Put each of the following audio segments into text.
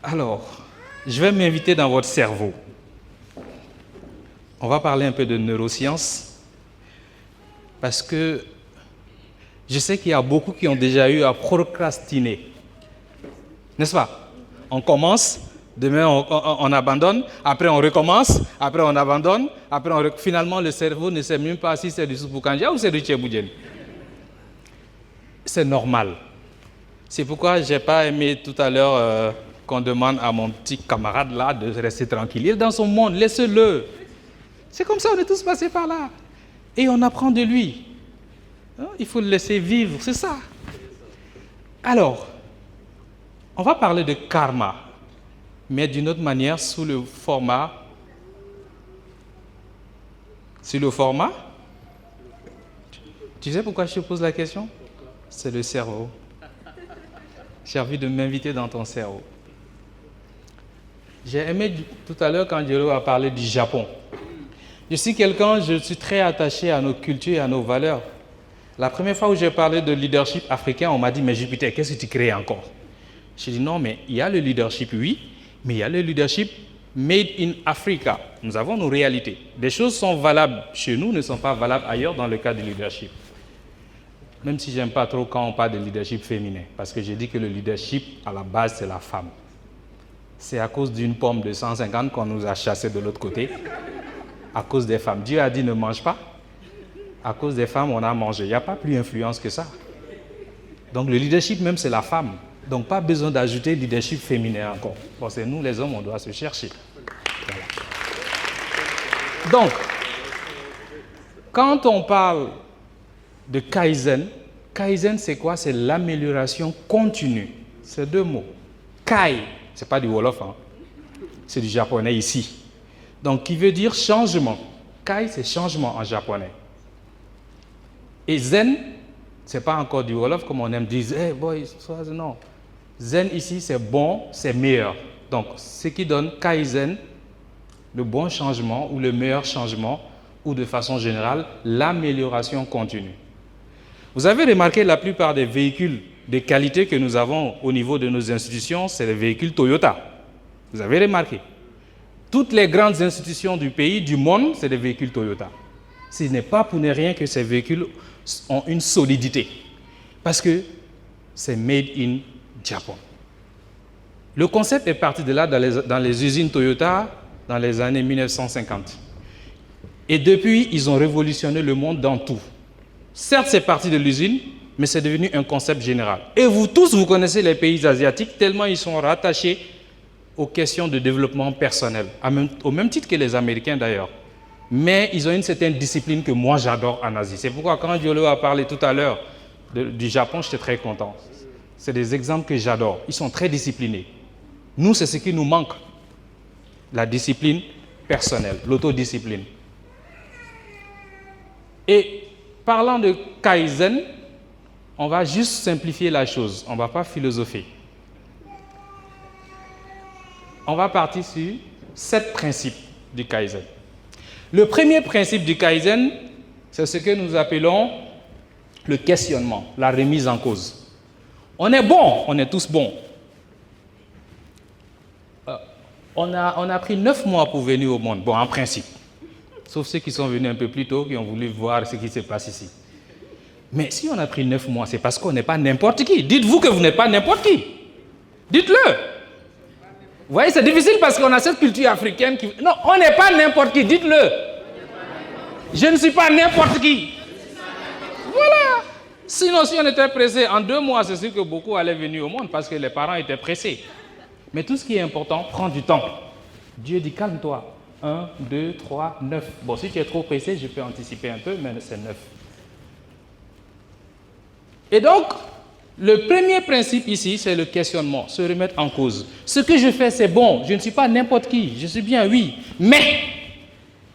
Alors, je vais m'inviter dans votre cerveau. On va parler un peu de neurosciences, parce que je sais qu'il y a beaucoup qui ont déjà eu à procrastiner. N'est-ce pas? On commence, demain on abandonne, après on recommence, après on abandonne, après finalement le cerveau ne sait même pas si c'est du Soupou-Kandja ou c'est du Tchéboudienne. C'est normal. C'est pourquoi je n'ai pas aimé tout à l'heure qu'on demande à mon petit camarade là de rester tranquille. Il est dans son monde, laissez-le. C'est comme ça, on est tous passés par là. Et on apprend de lui. Il faut le laisser vivre, c'est ça. Alors, on va parler de karma, mais d'une autre manière, sous le format... Sur le format? Tu sais pourquoi je te pose la question? C'est le cerveau. J'ai envie de m'inviter dans ton cerveau. J'ai aimé tout à l'heure quand Diolo a parlé du Japon. Je suis très attaché à nos cultures et à nos valeurs. La première fois où j'ai parlé de leadership africain, on m'a dit, mais Jupiter, qu'est-ce que tu crées encore? J'ai dit, non, mais il y a le leadership, oui, mais il y a le leadership made in Africa. Nous avons nos réalités. Des choses sont valables chez nous, ne sont pas valables ailleurs dans le cas du leadership. Même si je n'aime pas trop quand on parle de leadership féminin, parce que j'ai dit que le leadership, à la base, c'est la femme. C'est à cause d'une pomme de 150 qu'on nous a chassés de l'autre côté. À cause des femmes. Dieu a dit ne mange pas. À cause des femmes, on a mangé. Il n'y a pas plus d'influence que ça. Donc le leadership même, c'est la femme. Donc pas besoin d'ajouter leadership féminin encore. Bon, c'est nous les hommes, on doit se chercher. Voilà. Donc, quand on parle de Kaizen, Kaizen c'est quoi? C'est l'amélioration continue. C'est deux mots. Kai, c'est pas du Wolof, hein. C'est du japonais ici. Donc, qui veut dire changement. Kai, c'est changement en japonais. Et Zen, c'est pas encore du Wolof, comme on aime dire, hey boy, non. Zen ici, c'est bon, c'est meilleur. Donc, ce qui donne Kaizen, le bon changement ou le meilleur changement, ou de façon générale, l'amélioration continue. Vous avez remarqué la plupart des véhicules de qualité que nous avons au niveau de nos institutions, c'est les véhicules Toyota. Vous avez remarqué? Toutes les grandes institutions du pays, du monde, c'est des véhicules Toyota. Ce n'est pas pour ne rien que ces véhicules ont une solidité. Parce que c'est made in Japan. Le concept est parti de là dans les usines Toyota dans les années 1950. Et depuis, ils ont révolutionné le monde dans tout. Certes, c'est parti de l'usine, mais c'est devenu un concept général. Et vous tous, vous connaissez les pays asiatiques tellement ils sont rattachés aux questions de développement personnel, au même titre que les Américains d'ailleurs. Mais ils ont une certaine discipline que moi j'adore en Asie. C'est pourquoi quand Diolo a parlé tout à l'heure du Japon, j'étais très content. C'est des exemples que j'adore. Ils sont très disciplinés. Nous, c'est ce qui nous manque. La discipline personnelle, l'autodiscipline. Et parlant de Kaizen, on va juste simplifier la chose. On ne va pas philosopher. On va partir sur 7 principes du Kaizen. Le premier principe du Kaizen, c'est ce que nous appelons le questionnement, la remise en cause. On est bon, on est tous bons. On a pris 9 mois pour venir au monde, bon, en principe. Sauf ceux qui sont venus un peu plus tôt, qui ont voulu voir ce qui se passe ici. Mais si on a pris 9 mois, c'est parce qu'on n'est pas n'importe qui. Dites-vous que vous n'êtes pas n'importe qui. Dites-le. Vous voyez, c'est difficile parce qu'on a cette culture africaine qui... Non, on n'est pas n'importe qui, dites-le. Je ne suis pas n'importe qui. Voilà. Sinon, si on était pressé, en 2 mois, c'est sûr que beaucoup allaient venir au monde parce que les parents étaient pressés. Mais tout ce qui est important prend du temps. Dieu dit, calme-toi. 1, 2, 3, 9. Bon, si tu es trop pressé, je peux anticiper un peu, mais c'est 9. Et donc, le premier principe ici, c'est le questionnement, se remettre en cause. Ce que je fais, c'est bon, je ne suis pas n'importe qui, je suis bien, oui, mais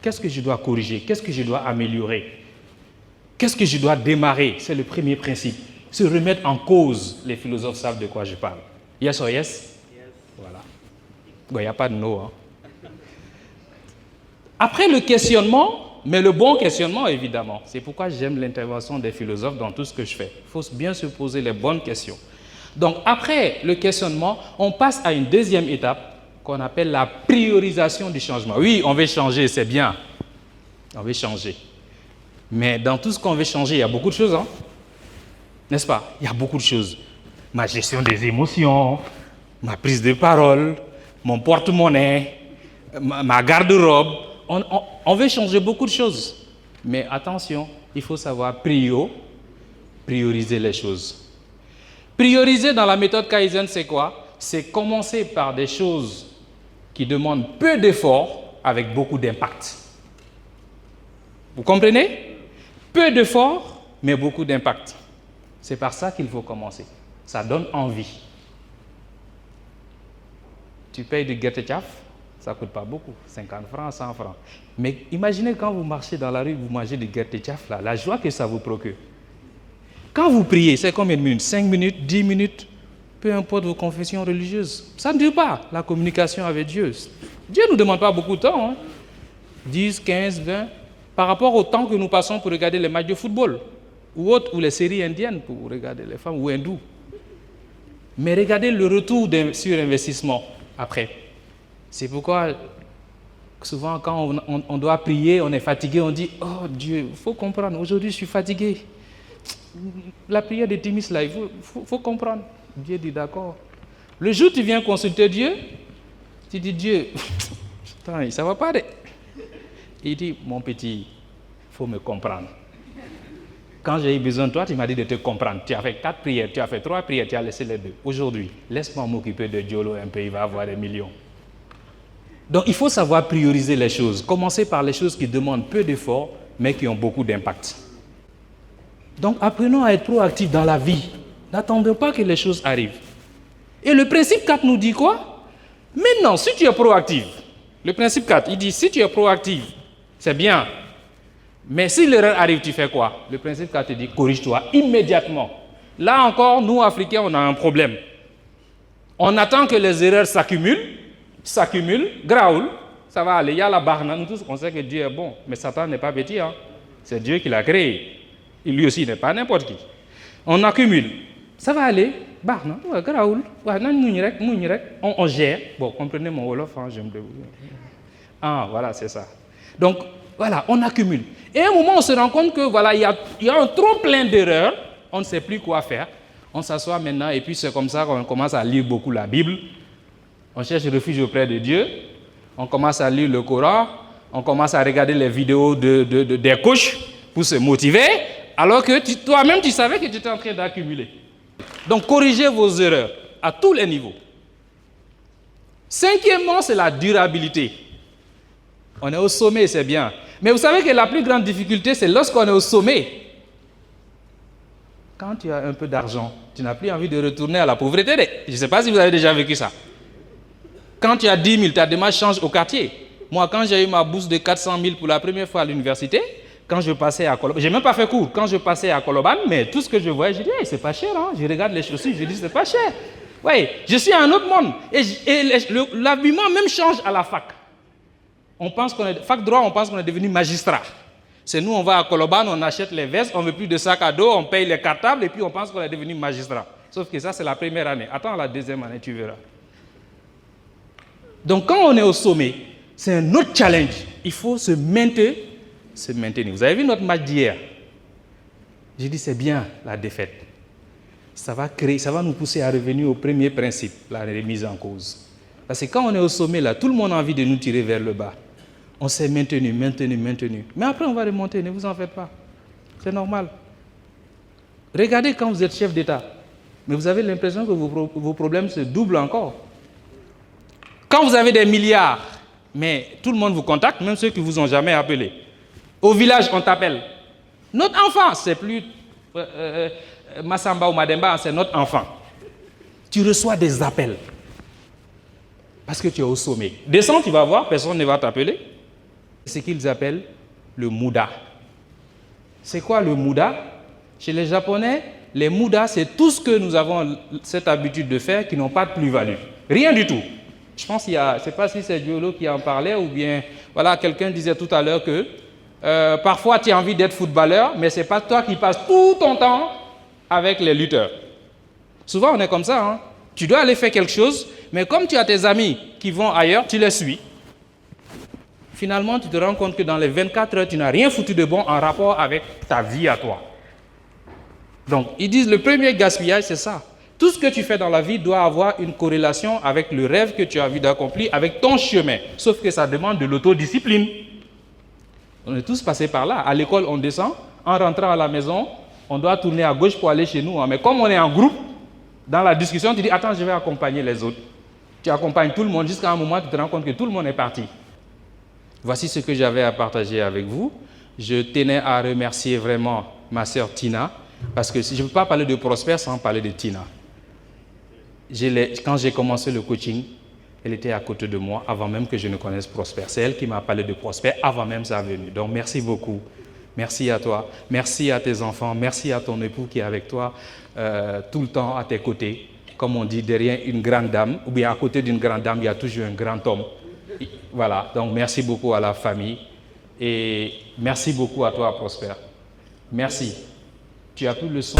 qu'est-ce que je dois corriger? Qu'est-ce que je dois améliorer? Qu'est-ce que je dois démarrer? C'est le premier principe. Se remettre en cause. Les philosophes savent de quoi je parle. Yes or yes? Yes. Voilà. Bon, il n'y a pas de no. Hein. Après le questionnement, mais le bon questionnement, évidemment. C'est pourquoi j'aime l'intervention des philosophes dans tout ce que je fais. Il faut bien se poser les bonnes questions. Donc après le questionnement, on passe à une deuxième étape qu'on appelle la priorisation du changement. Oui, on veut changer, c'est bien. On veut changer. Mais dans tout ce qu'on veut changer, il y a beaucoup de choses, hein? N'est-ce pas? Il y a beaucoup de choses. Ma gestion des émotions, ma prise de parole, mon porte-monnaie, ma garde-robe. On veut changer beaucoup de choses. Mais attention, il faut savoir prioriser les choses. Prioriser dans la méthode Kaizen, c'est quoi? C'est commencer par des choses qui demandent peu d'efforts avec beaucoup d'impact. Vous comprenez? Peu d'efforts, mais beaucoup d'impact. C'est par ça qu'il faut commencer. Ça donne envie. Tu payes du guette-tchaf, ça ne coûte pas beaucoup, 50 francs, 100 francs. Mais imaginez quand vous marchez dans la rue, vous mangez du guette-tchaf, là, la joie que ça vous procure. Quand vous priez, c'est combien de minutes? 5 minutes, 10 minutes, peu importe vos confessions religieuses. Ça ne dure pas, la communication avec Dieu. Dieu ne nous demande pas beaucoup de temps, hein. 10, 15, 20, par rapport au temps que nous passons pour regarder les matchs de football, ou autres, ou les séries indiennes pour regarder les femmes, ou hindous. Mais regardez le retour sur investissement après. C'est pourquoi souvent quand on doit prier, on est fatigué, on dit « Oh Dieu, il faut comprendre, aujourd'hui je suis fatigué. » La prière de Timis, là, il faut comprendre. Dieu dit « D'accord. » Le jour où tu viens consulter Dieu, tu dis « Dieu, putain, ça ne va pas. » Il dit « Mon petit, il faut me comprendre. » Quand j'ai eu besoin de toi, tu m'as dit de te comprendre. Tu as fait 4 prières, tu as fait 3 prières, tu as laissé les 2. Aujourd'hui, laisse-moi m'occuper de Diolo un peu, il va avoir des millions. Donc, il faut savoir prioriser les choses. Commencer par les choses qui demandent peu d'efforts, mais qui ont beaucoup d'impact. Donc, apprenons à être proactifs dans la vie. N'attendons pas que les choses arrivent. Et le principe 4 nous dit quoi? Maintenant, si tu es proactif, le principe 4, il dit, si tu es proactif, c'est bien. Mais si l'erreur arrive, tu fais quoi? Le principe 4 te dit, corrige-toi immédiatement. Là encore, nous, Africains, on a un problème. On attend que les erreurs s'accumulent, graoul, ça va aller. Il y a la barre, nous tous, on sait que Dieu est bon. Mais Satan n'est pas petit, hein? C'est Dieu qui l'a créé. Et lui aussi n'est pas n'importe qui. On accumule. Ça va aller. Barna, graoul. On gère. Bon, comprenez mon wolof, hein, je me débrouille. Ah, voilà, c'est ça. Donc, voilà, on accumule. Et à un moment, on se rend compte que voilà, il y a un trop plein d'erreurs, on ne sait plus quoi faire. On s'assoit maintenant et puis c'est comme ça qu'on commence à lire beaucoup la Bible. On cherche refuge auprès de Dieu. On commence à lire le Coran. On commence à regarder les vidéos des coachs pour se motiver, alors que toi-même, tu savais que tu étais en train d'accumuler. Donc, corrigez vos erreurs à tous les niveaux. Cinquièmement, c'est la durabilité. On est au sommet, c'est bien. Mais vous savez que la plus grande difficulté, c'est lorsqu'on est au sommet. Quand tu as un peu d'argent, tu n'as plus envie de retourner à la pauvreté. Je ne sais pas si vous avez déjà vécu ça. Quand tu as 10 000, ta démarche change au quartier. Moi, quand j'ai eu ma bourse de 400 000 pour la première fois à l'université, quand je passais à Koloban, je n'ai même pas fait cours. Quand je passais à Koloban, mais tout ce que je voyais, je dis, hey, c'est pas cher. Hein? Je regarde les chaussures, je dis, c'est pas cher. Oui, je suis à un autre monde. Et l'habillement même change à la fac. On pense qu'on est, fac droit, on pense qu'on est devenu magistrat. C'est nous, on va à Koloban, on achète les vestes, on ne veut plus de sac à dos, on paye les cartables et puis on pense qu'on est devenu magistrat. Sauf que ça, c'est la première année. Attends la deuxième année, tu verras. Donc, quand on est au sommet, c'est un autre challenge. Il faut se maintenir. Vous avez vu notre match d'hier? J'ai dit, c'est bien la défaite. Ça va nous pousser à revenir au premier principe, la remise en cause. Parce que quand on est au sommet, là, tout le monde a envie de nous tirer vers le bas. On s'est maintenu. Mais après, on va remonter, ne vous en faites pas. C'est normal. Regardez quand vous êtes chef d'État. Mais vous avez l'impression que vos problèmes se doublent encore. Quand vous avez des milliards, mais tout le monde vous contacte, même ceux qui ne vous ont jamais appelé. Au village, on t'appelle. Notre enfant, c'est plus Massamba ou Mademba, c'est notre enfant. Tu reçois des appels. Parce que tu es au sommet. Descends, tu vas voir, personne ne va t'appeler. C'est ce qu'ils appellent le Muda. C'est quoi le Muda? Chez les Japonais, les Muda, c'est tout ce que nous avons cette habitude de faire qui n'ont pas de plus-value. Rien du tout. Je pense qu'il y a, je ne sais pas si c'est Diolo qui en parlait ou bien, voilà, quelqu'un disait tout à l'heure que parfois tu as envie d'être footballeur, mais ce n'est pas toi qui passes tout ton temps avec les lutteurs. Souvent, on est comme ça. Hein? Tu dois aller faire quelque chose, mais comme tu as tes amis qui vont ailleurs, tu les suis. Finalement, tu te rends compte que dans les 24 heures, tu n'as rien foutu de bon en rapport avec ta vie à toi. Donc, ils disent le premier gaspillage, c'est ça. Tout ce que tu fais dans la vie doit avoir une corrélation avec le rêve que tu as envie d'accomplir, avec ton chemin. Sauf que ça demande de l'autodiscipline. On est tous passés par là. À l'école, on descend. En rentrant à la maison, on doit tourner à gauche pour aller chez nous. Mais comme on est en groupe, dans la discussion, tu dis, attends, je vais accompagner les autres. Tu accompagnes tout le monde jusqu'à un moment, tu te rends compte que tout le monde est parti. Voici ce que j'avais à partager avec vous. Je tenais à remercier vraiment ma sœur Tina, parce que je ne peux pas parler de Prosper sans parler de Tina. Quand j'ai commencé le coaching, elle était à côté de moi avant même que je ne connaisse Prosper. C'est elle qui m'a parlé de Prosper avant même sa venue. Donc merci beaucoup. Merci à toi. Merci à tes enfants. Merci à ton époux qui est avec toi tout le temps à tes côtés. Comme on dit, derrière une grande dame, ou bien à côté d'une grande dame, il y a toujours un grand homme. Voilà. Donc merci beaucoup à la famille. Et merci beaucoup à toi, Prosper. Merci. Tu as plus le son.